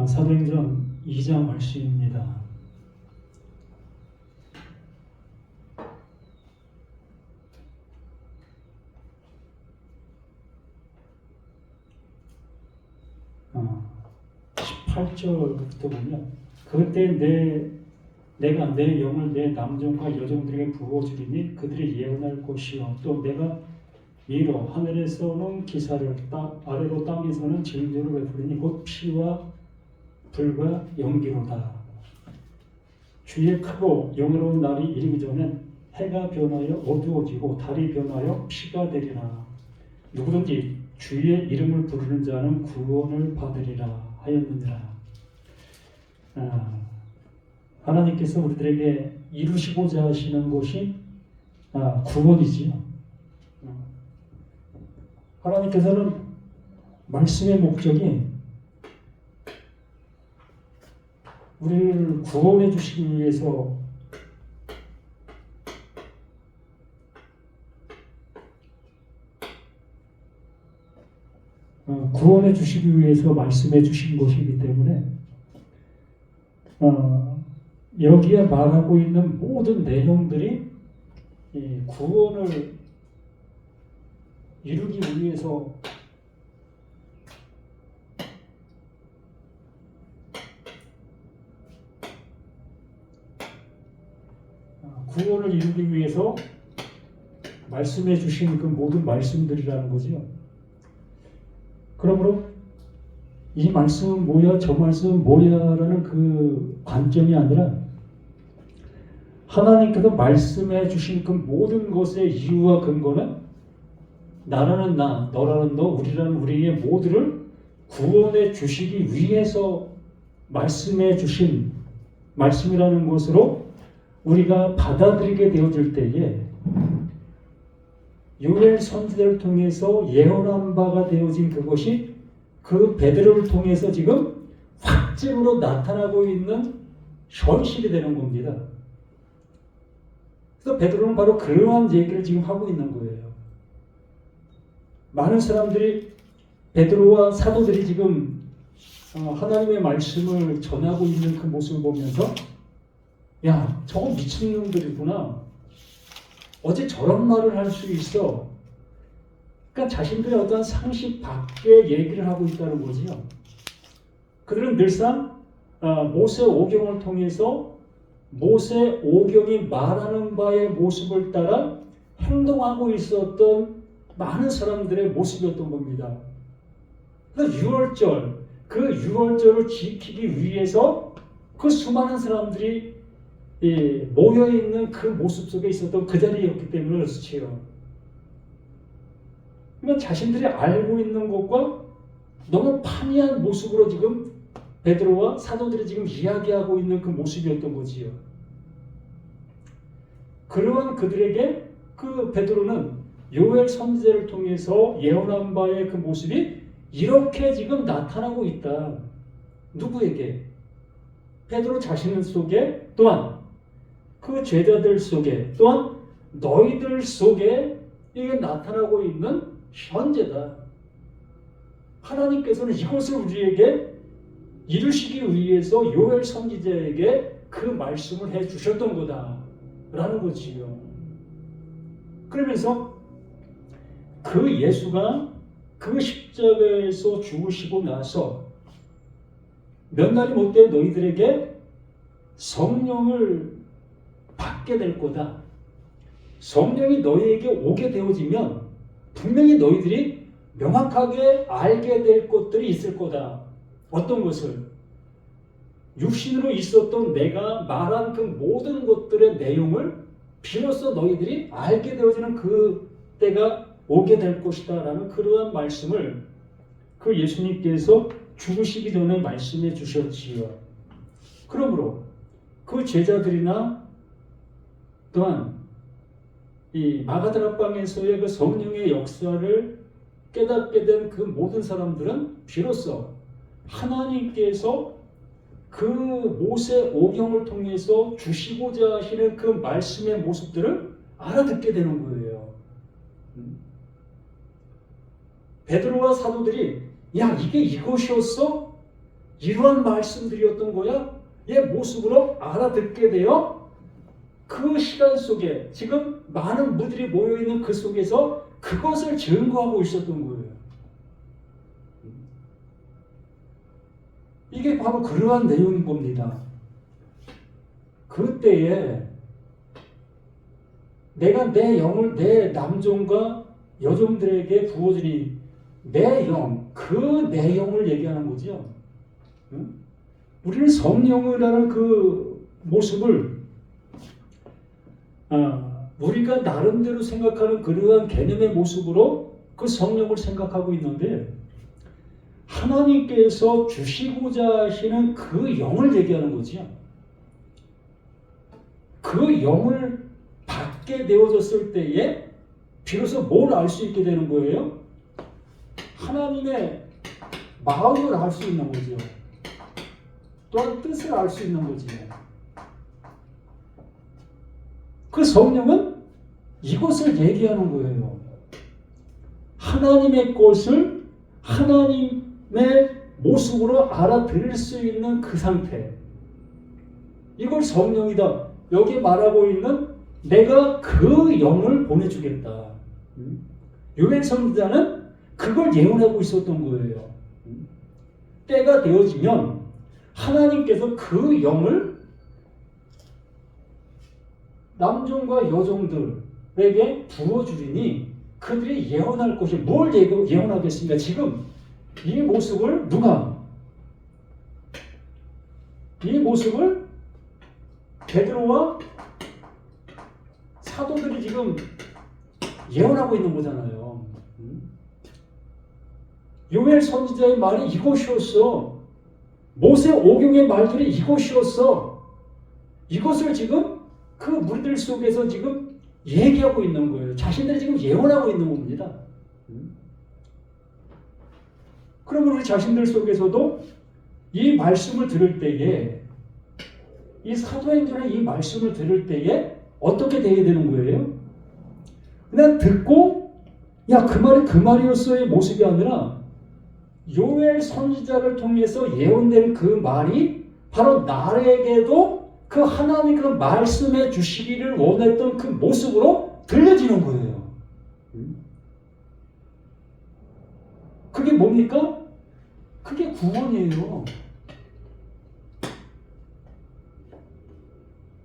사도행전 2장 말씀입니다. 어, 18절부터 보면 그때 내가 내 영을 내 남종과 여종들에게 부어주리니 그들이 예언할 것이요 또 내가 위로 하늘에서는 기사를 아래로 땅에서는 징조를 베푸리니 곧 피와 불과 연기로다. 주의 크고 영예로운 날이 이르기 전에 해가 변하여 어두워지고 달이 변하여 피가 되리라. 누구든지 주의 이름을 부르는 자는 구원을 받으리라 하였느니라. 하나님께서 우리들에게 이루시고자 하시는 것이 구원이지요. 하나님께서는 말씀의 목적이 우리를 구원해 주시기 위해서 말씀해 주신 것이기 때문에 여기에 말하고 있는 모든 내용들이 이 구원을 이루기 위해서 말씀해 주신 그 모든 말씀들이라는 거죠. 그러므로 이 말씀은 뭐야, 저 말씀은 뭐야라는 그 관점이 아니라 하나님께서 말씀해 주신 그 모든 것의 이유와 근거는 나라는 나, 너라는 너, 우리라는 우리의 모두를 구원해 주시기 위해서 말씀해 주신 말씀이라는 것으로 우리가 받아들이게 되어질 때에 요엘 선지자를 통해서 예언한 바가 되어진 그것이 그 베드로를 통해서 지금 확증으로 나타나고 있는 현실이 되는 겁니다. 그래서 베드로는 바로 그러한 얘기를 지금 하고 있는 거예요. 많은 사람들이 베드로와 사도들이 지금 하나님의 말씀을 전하고 있는 그 모습을 보면서 야, 저거 미친놈들이구나. 어째 저런 말을 할 수 있어. 그러니까 자신들의 어떤 상식 밖의 얘기를 하고 있다는 거지요. 그들은 늘상 모세 오경을 통해서 모세 오경이 말하는 바의 모습을 따라 행동하고 있었던 많은 사람들의 모습이었던 겁니다. 그 유월절을 지키기 위해서 그 수많은 사람들이 모여있는 그 모습 속에 있었던 그 자리였기 때문에 그렇지요. 그러니까 자신들이 알고 있는 것과 너무 판이한 모습으로 지금 베드로와 사도들이 지금 이야기하고 있는 그 모습이었던 거지요. 그러한 그들에게 그 베드로는 요엘 선지자를 통해서 예언한 바의 그 모습이 이렇게 지금 나타나고 있다. 누구에게? 베드로 자신 속에, 또한 그 제자들 속에, 또한 너희들 속에 이게 나타나고 있는 현재다. 하나님께서는 이것을 우리에게 이루시기 위해서 요엘 선지자에게 그 말씀을 해 주셨던 거다라는 거지요. 그러면서 그 예수가 그 십자가에서 죽으시고 나서 몇 날이 못돼 너희들에게 성령을 받게 될 거다. 성령이 너희에게 오게 되어지면 분명히 너희들이 명확하게 알게 될 것들이 있을 거다. 어떤 것을? 육신으로 있었던 내가 말한 그 모든 것들의 내용을 비로소 너희들이 알게 되어지는 그 때가 오게 될 것이다 라는 그러한 말씀을 그 예수님께서 죽으시기 전에 말씀해 주셨지요. 그러므로 그 제자들이나 또한 이 마가다락방에서의 그 성령의 역사를 깨닫게 된 그 모든 사람들은 비로소 하나님께서 그 모세 오경을 통해서 주시고자 하시는 그 말씀의 모습들을 알아듣게 되는 거예요. 베드로와 사도들이 야, 이게 이것이었어? 이러한 말씀들이었던 거야? 얘 모습으로 알아듣게 되어 그 시간 속에 지금 많은 무들이 모여있는 그 속에서 그것을 증거하고 있었던 거예요. 이게 바로 그러한 내용인 겁니다. 그때에 내가 내 영을 내 남종과 여종들에게 부어주니 내 영, 그 내 영을 얘기하는 거죠. 응? 우리는 성령이라는 그 모습을 우리가 나름대로 생각하는 그러한 개념의 모습으로 그 성령을 생각하고 있는데 하나님께서 주시고자 하시는 그 영을 얘기하는 거지요. 그 영을 받게 되어졌을 때에 비로소 뭘 알 수 있게 되는 거예요? 하나님의 마음을 알 수 있는 거죠. 또한 뜻을 알 수 있는 거지요. 그 성령은 이것을 얘기하는 거예요. 하나님의 것을 하나님의 모습으로 알아들을 수 있는 그 상태. 이걸 성령이다. 여기 말하고 있는 내가 그 영을 보내주겠다. 요엘 선지자는 그걸 예언하고 있었던 거예요. 때가 되어지면 하나님께서 그 영을 남종과 여종들에게 부어주리니 그들이 예언할 것이 뭘 예언하겠습니까? 지금 이 모습을 이 모습을 베드로와 사도들이 지금 예언하고 있는 거잖아요. 요엘 선지자의 말이 이것이었어. 모세 오경의 말들이 이것이었어. 이것을 지금 그 무리들 속에서 지금 얘기하고 있는 거예요. 자신들이 지금 예언하고 있는 겁니다. 그러면 우리 자신들 속에서도 이 말씀을 들을 때에 이 사도행전의 이 말씀을 들을 때에 어떻게 돼야 되는 거예요? 그냥 듣고 야, 그 말이 그 말이었어의 모습이 아니라 요엘 선지자를 통해서 예언된 그 말이 바로 나에게도 그 하나님께서 말씀해 주시기를 원했던 그 모습으로 들려지는 거예요. 그게 뭡니까? 그게 구원이에요.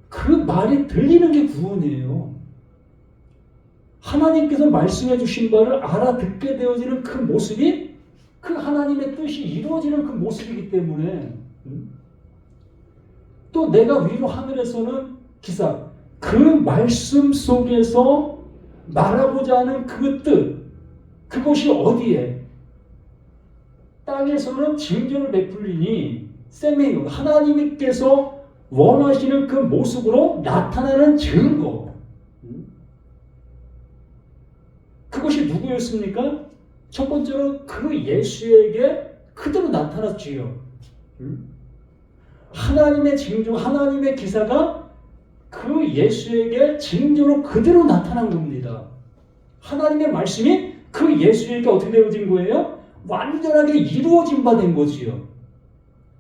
그 말이 들리는 게 구원이에요. 하나님께서 말씀해 주신 바를 알아듣게 되어지는 그 모습이 그 하나님의 뜻이 이루어지는 그 모습이기 때문에 또 내가 위로 하늘에서는 기사 그 말씀 속에서 말하고자 하는 그 뜻 그것이 어디에 땅에서는 징조를 베풀리니 세메요 하나님께서 원하시는 그 모습으로 나타나는 증거 그것이 누구였습니까? 첫 번째로 그 예수에게 그대로 나타났지요. 하나님의 징조, 하나님의 기사가 그 예수에게 징조로 그대로 나타난 겁니다. 하나님의 말씀이 그 예수에게 어떻게 되어진 거예요? 완전하게 이루어진 바 된 거지요.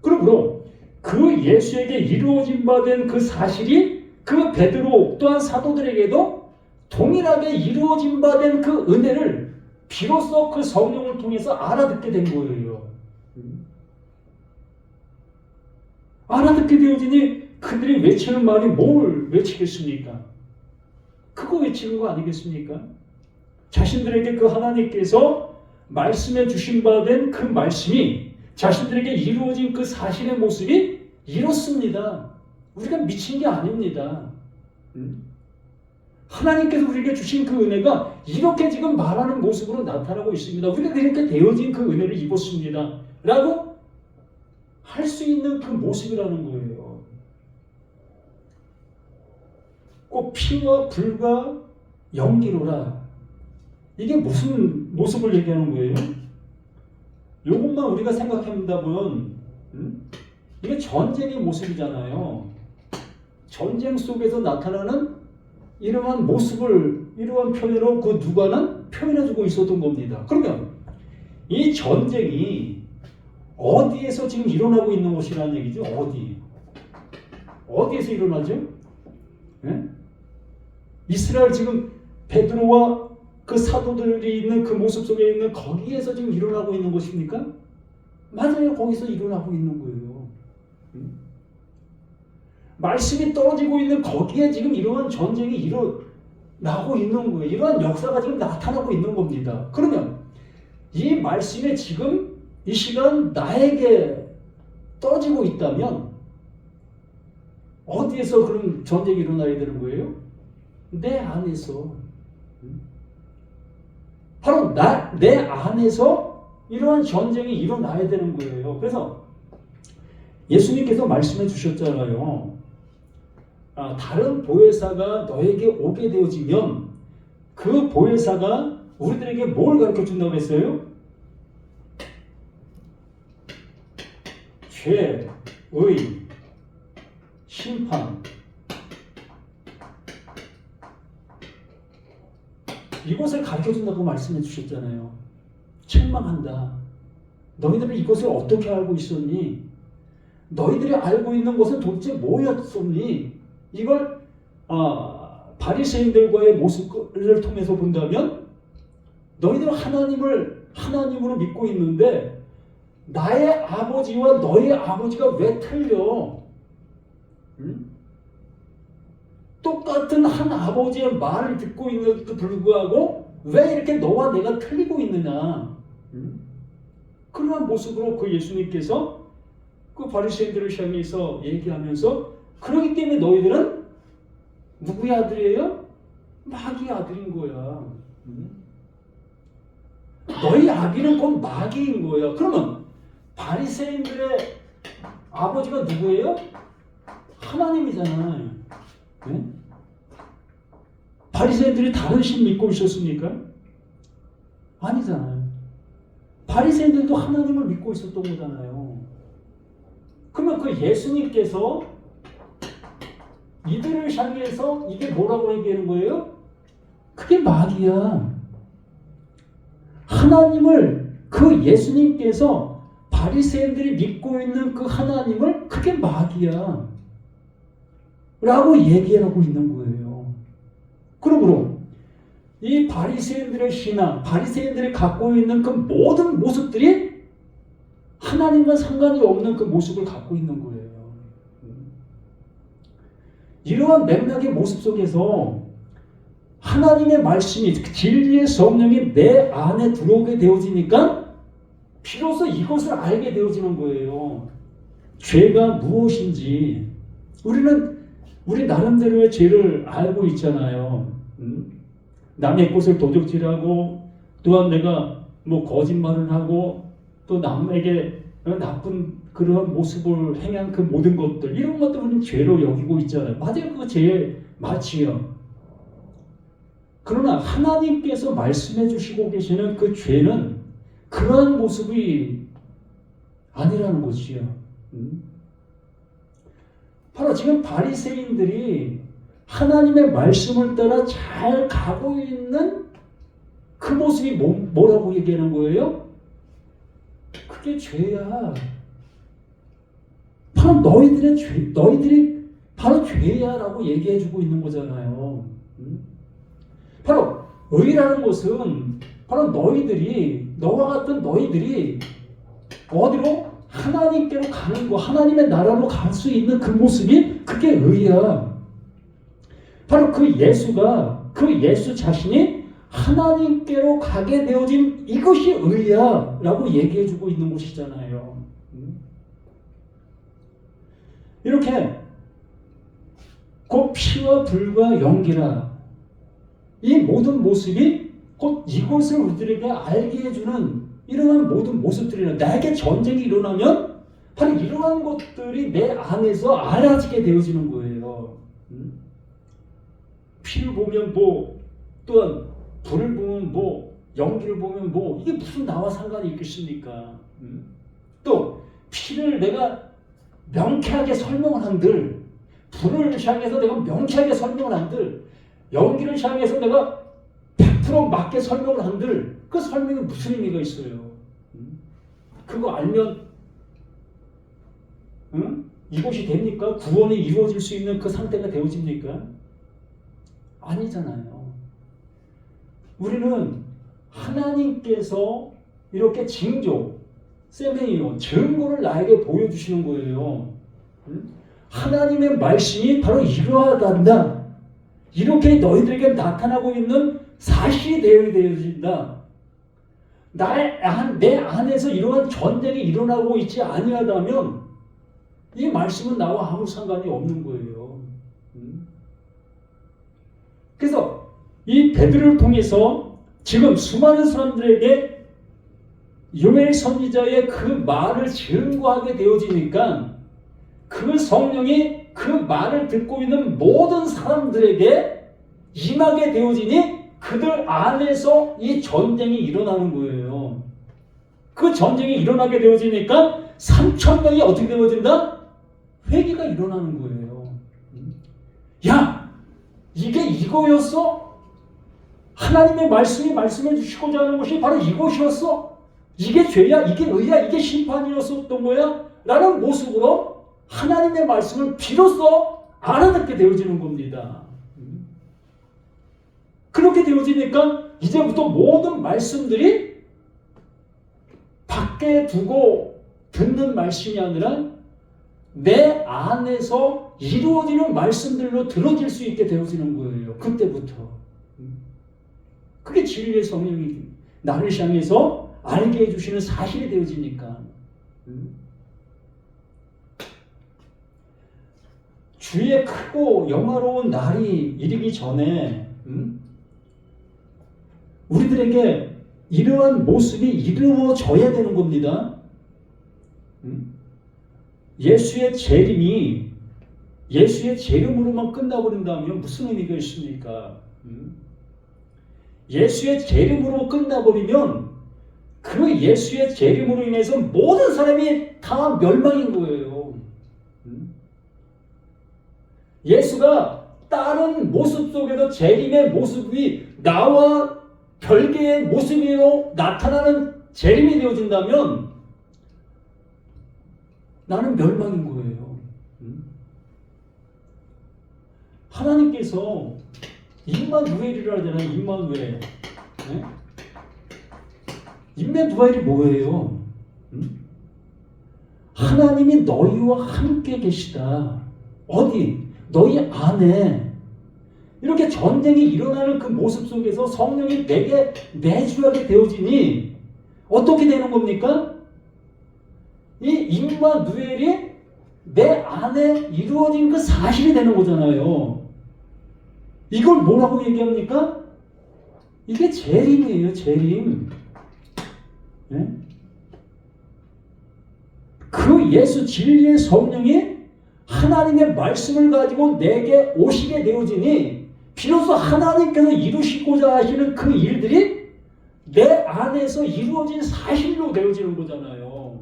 그러므로 그 예수에게 이루어진 바 된 그 사실이 그 베드로 또한 사도들에게도 동일하게 이루어진 바 된 그 은혜를 비로소 그 성령을 통해서 알아듣게 된 거예요. 알아듣게 되어지니 그들이 외치는 말이 뭘 외치겠습니까? 그거 외치는 거 아니겠습니까? 자신들에게 그 하나님께서 말씀해 주신 바 된 그 말씀이 자신들에게 이루어진 그 사실의 모습이 이렇습니다. 우리가 미친 게 아닙니다. 하나님께서 우리에게 주신 그 은혜가 이렇게 지금 말하는 모습으로 나타나고 있습니다. 우리가 이렇게 되어진 그 은혜를 입었습니다. 라고 할 수 있는 그 모습이라는 거예요. 꼭 피와 불과 연기로라. 이게 무슨 모습을 얘기하는 거예요? 이것만 우리가 생각해본다면 이게 전쟁의 모습이잖아요. 전쟁 속에서 나타나는 이러한 모습을 이러한 표현으로 그 누가는 표현해주고 있었던 겁니다. 그러면 이 전쟁이 어디에서 지금 일어나고 있는 것이라는 얘기죠? 어디에서 일어나죠? 예? 이스라엘 지금 베드로와 그 사도들이 있는 그 모습 속에 있는 거기에서 지금 일어나고 있는 것입니까? 맞아요. 거기서 일어나고 있는 거예요. 말씀이 떨어지고 있는 거기에 지금 이러한 전쟁이 일어나고 있는 거예요. 이러한 역사가 지금 나타나고 있는 겁니다. 그러면 이 말씀이 지금 이 시간 나에게 떨어지고 있다면 어디에서 그럼 전쟁이 일어나야 되는 거예요? 내 안에서. 바로 내 안에서 이러한 전쟁이 일어나야 되는 거예요. 그래서 예수님께서 말씀해 주셨잖아요. 다른 보혜사가 너에게 오게 되어지면 그 보혜사가 우리들에게 뭘 가르쳐 준다고 했어요? 죄, 의, 심판. 이것을 가르쳐 준다고 말씀해 주셨잖아요. 책망한다. 너희들은 이것을 어떻게 알고 있었니? 너희들이 알고 있는 것은 도대체 뭐였었니? 이걸 바리새인들과의 모습을 통해서 본다면 너희들은 하나님으로 믿고 있는데 나의 아버지와 너의 아버지가 왜 틀려? 응? 똑같은 한 아버지의 말을 듣고 있는데도 불구하고 왜 이렇게 너와 내가 틀리고 있느냐? 그러한 모습으로 그 예수님께서 그 바리새인들을 향해서 얘기하면서 그러기 때문에 너희들은 누구의 아들이에요? 마귀의 아들인 거야. 너희 아기는 곧 마귀인 거야. 그러면 바리새인들의 아버지가 누구예요? 하나님이잖아요. 네? 바리새인들이 다른 신 믿고 있었습니까? 아니잖아요. 바리새인들도 하나님을 믿고 있었던 거잖아요. 그러면 그 예수님께서 이들을 향해서 이게 뭐라고 얘기하는 거예요? 그게 마귀야. 하나님을 그 예수님께서 바리새인들이 믿고 있는 그 하나님을 그게 마귀야. 라고 얘기하고 있는 거예요. 그러므로 이 바리새인들의 신앙, 바리새인들이 갖고 있는 그 모든 모습들이 하나님과 상관이 없는 그 모습을 갖고 있는 거예요. 이러한 맥락의 모습 속에서 하나님의 말씀이, 진리의 성령이 내 안에 들어오게 되어지니까 비로소 이것을 알게 되어지는 거예요. 죄가 무엇인지. 우리 나름대로의 죄를 알고 있잖아요. 남의 것을 도적질하고, 또한 내가 거짓말을 하고, 또 남에게 나쁜 그런 모습을 행한 그 모든 것들, 이런 것들 우리는 죄로 여기고 있잖아요. 맞아요. 그거 죄의 마치요. 그러나 하나님께서 말씀해 주시고 계시는 그 죄는 그러한 모습이 아니라는 것이요. 바로 지금 바리새인들이 하나님의 말씀을 따라 잘 가고 있는 그 모습이 뭐라고 얘기하는 거예요? 그게 죄야. 바로 너희들이 바로 죄야라고 얘기해주고 있는 거잖아요. 바로 의라는 것은 바로 너와 같은 너희들이 어디로? 하나님께로 가는 거, 하나님의 나라로 갈 수 있는 그 모습이 그게 의야. 바로 그 예수 자신이 하나님께로 가게 되어진 이것이 의야 라고 얘기해주고 있는 것이잖아요. 이렇게 곧 피와 불과 연기라, 이 모든 모습이 곧 이것을 우리들에게 알게 해주는 이러한 모든 모습들이나, 나에게 전쟁이 일어나면 바로 이러한 것들이 내 안에서 알아지게 되어지는 거예요. 피를 보면 또한 불을 보면 연기를 보면 이게 무슨 나와 상관이 있겠습니까? 또 피를 내가 명쾌하게 설명을 한들, 불을 향해서 내가 명쾌하게 설명을 한들, 연기를 향해서 내가 100% 맞게 설명을 한들 그 설명이 무슨 의미가 있어요? 그거 알면 응? 이것이 됩니까? 구원이 이루어질 수 있는 그 상태가 되어집니까? 아니잖아요. 우리는 하나님께서 이렇게 징조, 세메이오, 증거를 나에게 보여주시는 거예요. 응? 하나님의 말씀이 바로 이러하단다. 이렇게 너희들에게 나타나고 있는 사실이 되어진다. 내 안에서 이러한 전쟁이 일어나고 있지 아니하다면 이 말씀은 나와 아무 상관이 없는 거예요. 그래서 이 베드로를 통해서 지금 수많은 사람들에게 요엘 선지자의 그 말을 증거하게 되어지니까 그 성령이 그 말을 듣고 있는 모든 사람들에게 임하게 되어지니 그들 안에서 이 전쟁이 일어나는 거예요. 그 전쟁이 일어나게 되어지니까 3,000명이 어떻게 되어진다? 회개가 일어나는 거예요. 야, 이게 이거였어? 하나님의 말씀이 말씀해 주시고자 하는 것이 바로 이것이었어? 이게 죄야? 이게 의야? 이게 심판이었었던 거야? 라는 모습으로 하나님의 말씀을 비로소 알아듣게 되어지는 겁니다. 그렇게 되어지니까 이제부터 모든 말씀들이 밖에 두고 듣는 말씀이 아니라 내 안에서 이루어지는 말씀들로 들어질 수 있게 되어지는 거예요. 그때부터. 그게 진리의 성령이 나를 향해서 알게 해주시는 사실이 되어지니까. 주의 크고 영화로운 날이 이르기 전에 우리들에게 이러한 모습이 이루어져야 되는 겁니다. 예수의 재림이 예수의 재림으로만 끝나버린다면 무슨 의미가 있습니까? 예수의 재림으로 끝나버리면 그 예수의 재림으로 인해서 모든 사람이 다 멸망인 거예요. 예수가 다른 모습 속에서 재림의 모습이 나와 별개의 모습으로 나타나는 재림이 되어진다면 나는 멸망인 거예요. 하나님께서 임마누엘이라 하잖아요. 임마누엘. 네? 임마누엘이 뭐예요? 하나님이 너희와 함께 계시다. 어디? 너희 안에. 이렇게 전쟁이 일어나는 그 모습 속에서 성령이 내게 내주하게 되어지니 어떻게 되는 겁니까? 이 임마누엘이 내 안에 이루어진 그 사실이 되는 거잖아요. 이걸 뭐라고 얘기합니까? 이게 재림이에요. 재림. 네? 그 예수 진리의 성령이 하나님의 말씀을 가지고 내게 오시게 되어지니 비로소 하나님께서 이루시고자 하시는 그 일들이 내 안에서 이루어진 사실로 되어지는 거잖아요.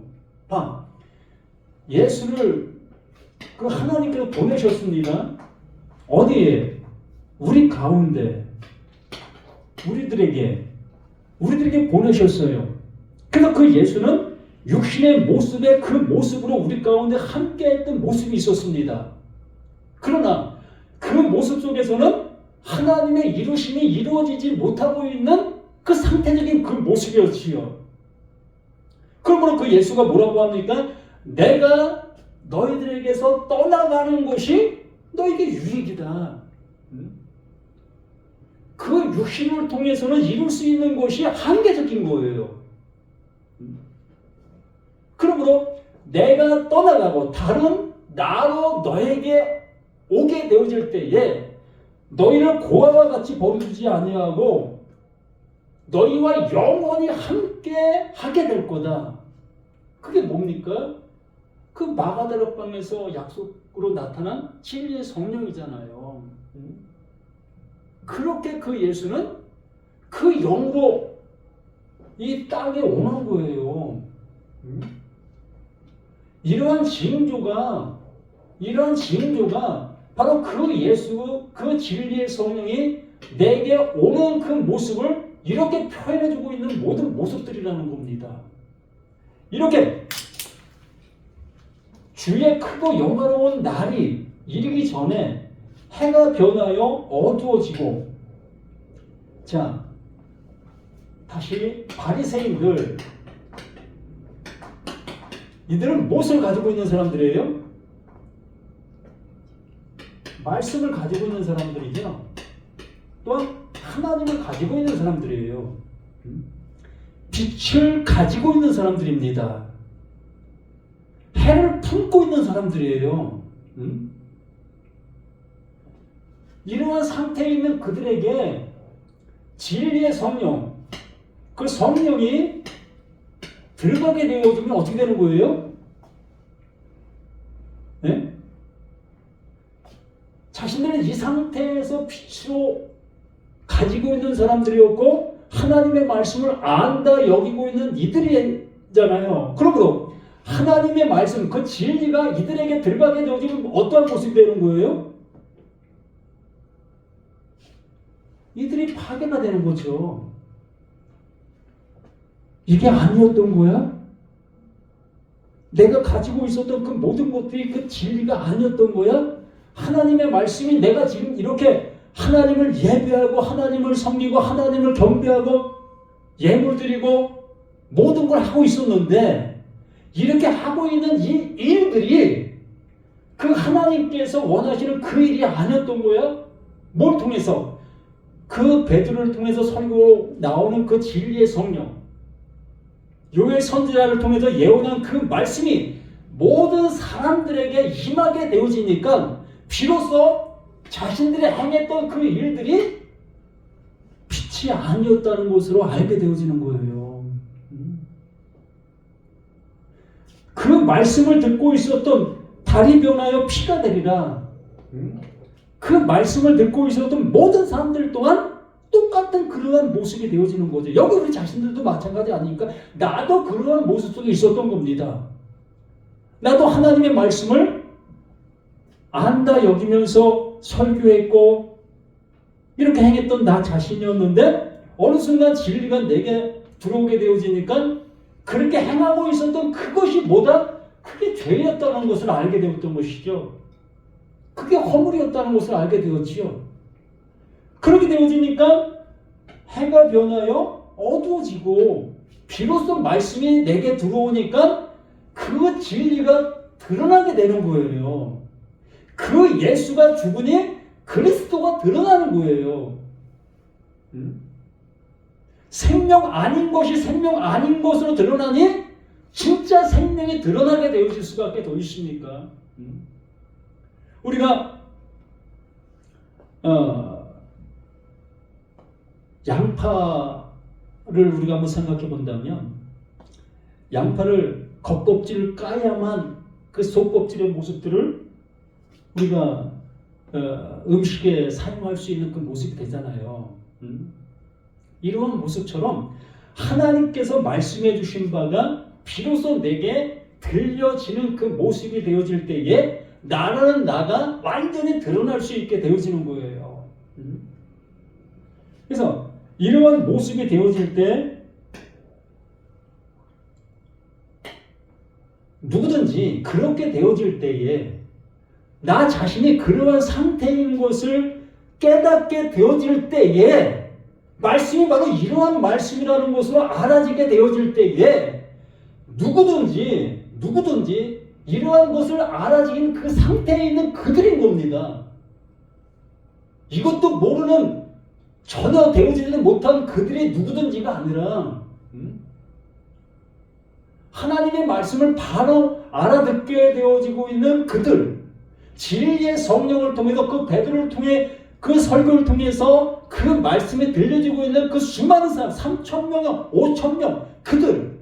봐, 예수를 그 하나님께서 보내셨습니다. 어디에? 우리 가운데 우리들에게 보내셨어요. 그래서 그 예수는 육신의 모습에 그 모습으로 우리 가운데 함께했던 모습이 있었습니다. 그러나 그 모습 속에서는 하나님의 이루심이 이루어지지 못하고 있는 그 상태적인 그 모습이었지요. 그러므로 그 예수가 뭐라고 합니까? 내가 너희들에게서 떠나가는 것이 너에게 유익이다. 그 육신을 통해서는 이룰 수 있는 것이 한계적인 거예요. 그러므로 내가 떠나가고 다른 나로 너에게 오게 되어질 때에 너희를 고아와 같이 버려두지 아니하고 너희와 영원히 함께 하게 될 거다. 그게 뭡니까? 그 마가다락방에서 약속으로 나타난 진리의 성령이잖아요. 그렇게 그 예수는 그 영으로 이 땅에 오는 거예요. 이러한 징조가 바로 그 예수, 그 진리의 성령이 내게 오는 그 모습을 이렇게 표현해주고 있는 모든 모습들이라는 겁니다. 이렇게 주의 크고 영화로운 날이 이르기 전에 해가 변하여 어두워지고, 자, 다시 바리새인들, 이들은 무엇을 가지고 있는 사람들이에요? 말씀을 가지고 있는 사람들이죠. 또한 하나님을 가지고 있는 사람들이에요. 빛을 가지고 있는 사람들입니다. 해를 품고 있는 사람들이에요. 이러한 상태에 있는 그들에게 진리의 성령, 그 성령이 들어가게 되어지면 어떻게 되는 거예요? 네? 자신들은 이 상태에서 빛으로 가지고 있는 사람들이었고 하나님의 말씀을 안다 여기고 있는 이들이잖아요. 그러므로 하나님의 말씀, 그 진리가 이들에게 들어가게 되어지면 어떠한 모습이 되는 거예요? 이들이 파괴가 되는 거죠. 이게 아니었던 거야? 내가 가지고 있었던 그 모든 것들이 그 진리가 아니었던 거야? 하나님의 말씀이 내가 지금 이렇게 하나님을 예배하고 하나님을 섬기고 하나님을 경배하고 예물 드리고 모든 걸 하고 있었는데, 이렇게 하고 있는 이 일들이 그 하나님께서 원하시는 그 일이 아니었던 거야? 뭘 통해서? 그 베드로를 통해서 설교 나오는 그 진리의 성령, 요엘 선지자를 통해서 예언한 그 말씀이 모든 사람들에게 임하게 되어지니까 비로소 자신들이 행했던 그 일들이 빛이 아니었다는 것으로 알게 되어지는 거예요. 그 말씀을 듣고 있었던 달이 변하여 피가 되리라. 그 말씀을 듣고 있었던 모든 사람들 또한 똑같은 그러한 모습이 되어지는 거죠. 여기 우리 자신들도 마찬가지 아닙니까? 나도 그러한 모습 속에 있었던 겁니다. 나도 하나님의 말씀을 안다 여기면서 설교했고 이렇게 행했던 나 자신이었는데 어느 순간 진리가 내게 들어오게 되어지니까 그렇게 행하고 있었던 그것이 뭐다? 그게 죄였다는 것을 알게 되었던 것이죠. 그게 허물이었다는 것을 알게 되었지요. 그렇게 되어지니까 해가 변하여 어두워지고 비로소 말씀이 내게 들어오니까 그 진리가 드러나게 되는 거예요. 그 예수가 죽으니 그리스도가 드러나는 거예요. 생명 아닌 것이 생명 아닌 것으로 드러나니 진짜 생명이 드러나게 되어질 수밖에 더 있습니까? 우리가 양파를 우리가 한번 생각해 본다면 양파를 겉껍질을 까야만 그 속껍질의 모습들을 우리가 음식에 사용할 수 있는 그 모습이 되잖아요. 이러한 모습처럼 하나님께서 말씀해 주신 바가 비로소 내게 들려지는 그 모습이 되어질 때에 나라는 나가 완전히 드러날 수 있게 되어지는 거예요. 그래서 이러한 모습이 되어질 때 누구든지 그렇게 되어질 때에 나 자신이 그러한 상태인 것을 깨닫게 되어질 때에 말씀이 바로 이러한 말씀이라는 것으로 알아지게 되어질 때에 누구든지 이러한 것을 알아지는 그 상태에 있는 그들인 겁니다. 이것도 모르는 전혀 되어지지 못한 그들이 누구든지가 아니라 하나님의 말씀을 바로 알아듣게 되어지고 있는 그들, 진리의 성령을 통해서 그 베드로를 통해 그 설교를 통해서 그 말씀이 들려지고 있는 그 수많은 사람, 3,000명, 5,000명, 그들,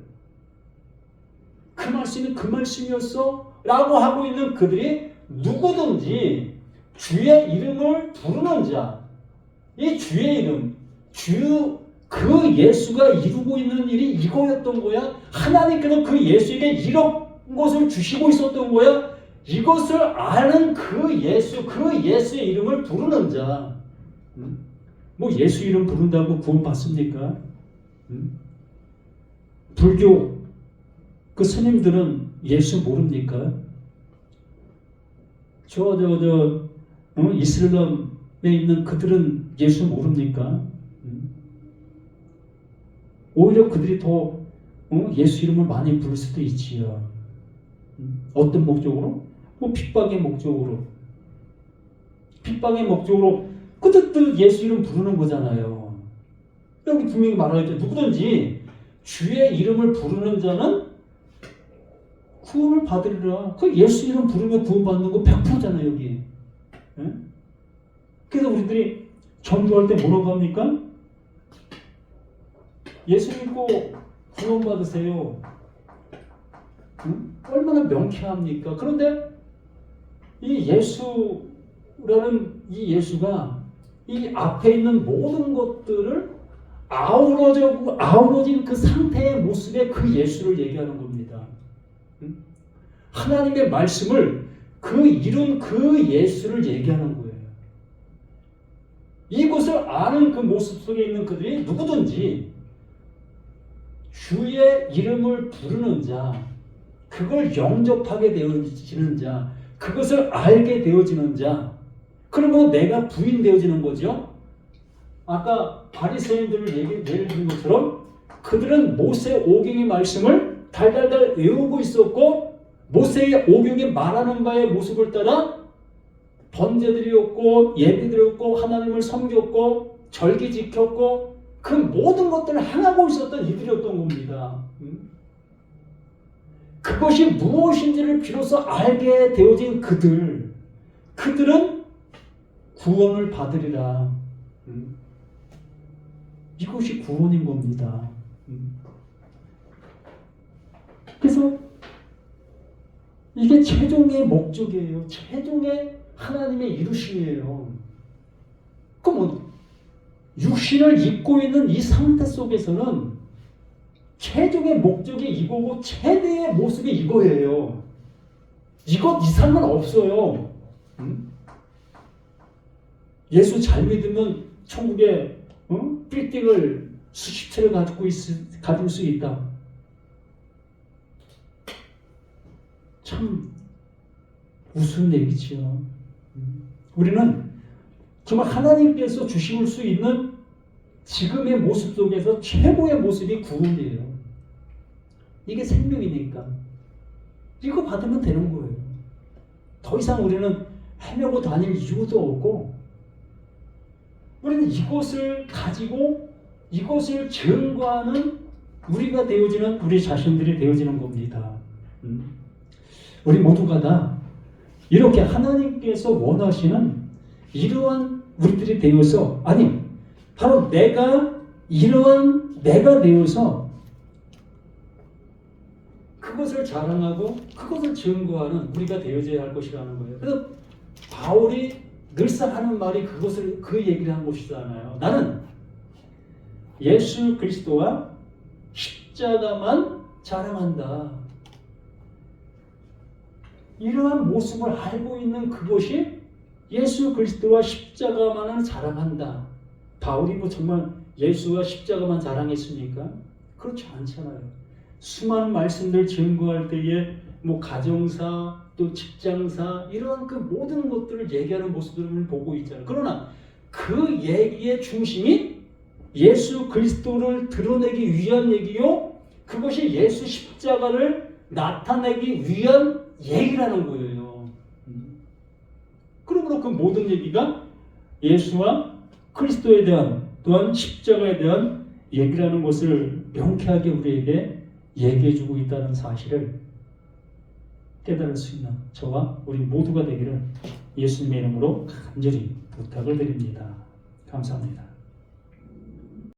그 말씀이 그 말씀이었어? 라고 하고 있는 그들이 누구든지 주의 이름을 부르는 자, 이 주의 이름, 그 예수가 이루고 있는 일이 이거였던 거야. 하나님께서 그 예수에게 이런 것을 주시고 있었던 거야. 이것을 아는 그 예수의 이름을 부르는 자. 뭐 예수 이름 부른다고 구원 받습니까? 불교 그 스님들은 예수 모릅니까? 이슬람에 있는 그들은 예수 모릅니까? 오히려 그들이 더 예수 이름을 많이 부를 수도 있지요. 어떤 목적으로? 핍박의 목적으로. 핍박의 목적으로 그들도 예수 이름 부르는 거잖아요. 여기 분명히 말하겠죠. 누구든지 주의 이름을 부르는 자는 구원을 받으리라. 그 예수 이름 부르며 구원받는 거 100%잖아요, 여기. 예? 그래서 우리들이 전도할 때 뭐라고 합니까? 예수 믿고 구원받으세요. 응? 얼마나 명쾌합니까? 그런데 이 예수라는 이 예수가 이 앞에 있는 모든 것들을 아우러진 그 상태의 모습의 그 예수를 얘기하는 겁니다. 응? 하나님의 말씀을 그 이룬 그 예수를 얘기하는 거예요. 이것을 아는 그 모습 속에 있는 그들이 누구든지 주의 이름을 부르는 자, 그걸 영접하게 되어지는 자, 그것을 알게 되어지는 자, 그러면 내가 부인되어지는 거죠. 아까 바리새인들을 예를 든 것처럼 그들은 모세 오경의 말씀을 달달달 외우고 있었고 모세의 오경이 말하는 바의 모습을 따라 번제드렸고 예배드렸고 하나님을 섬겼고 절기 지켰고 그 모든 것들을 행하고 있었던 이들이었던 겁니다. 그것이 무엇인지를 비로소 알게 되어진 그들은 구원을 받으리라. 이것이 구원인 겁니다. 그래서 이게 최종의 목적이에요. 최종의 하나님의 이루심이에요. 그럼 육신을 입고 있는 이 상태 속에서는 최종의 목적이 이거고 최대의 모습이 이거예요. 이것 이상은 없어요. 예수 잘 믿으면 천국에 빌딩을 수십 채를 가질 수 있다. 참 우스운 얘기지요. 우리는 정말 하나님께서 주실 수 있는 지금의 모습 속에서 최고의 모습이 구원이에요. 이게 생명이니까 이거 받으면 되는 거예요. 더 이상 우리는 헤매고 다닐 이유도 없고 우리는 이것을 가지고 이것을 증거하는 우리가 되어지는 우리 자신들이 되어지는 겁니다. 우리 모두가 다 이렇게 하나님께서 원하시는 이러한 우리들이 되어서 바로 이러한 내가 되어서 그것을 자랑하고 그것을 증거하는 우리가 되어져야 할 것이라는 거예요. 그래서 바울이 늘상 하는 말이 그 얘기를 한 것이잖아요. 나는 예수 그리스도와 십자가만 자랑한다. 이러한 모습을 알고 있는 그것이 예수 그리스도와 십자가만을 자랑한다. 바울이 정말 예수와 십자가만 자랑했습니까? 그렇지 않잖아요. 수많은 말씀들 증거할 때에 가정사 또 직장사 이런 그 모든 것들을 얘기하는 모습들을 보고 있잖아요. 그러나 그 얘기의 중심이 예수 그리스도를 드러내기 위한 얘기요. 그것이 예수 십자가를 나타내기 위한 얘기라는 거예요. 그러므로 그 모든 얘기가 예수와 그리스도에 대한 또한 십자가에 대한 얘기라는 것을 명쾌하게 우리에게 얘기해주고 있다는 사실을 깨달을 수 있는 저와 우리 모두가 되기를 예수님의 이름으로 간절히 부탁을 드립니다. 감사합니다.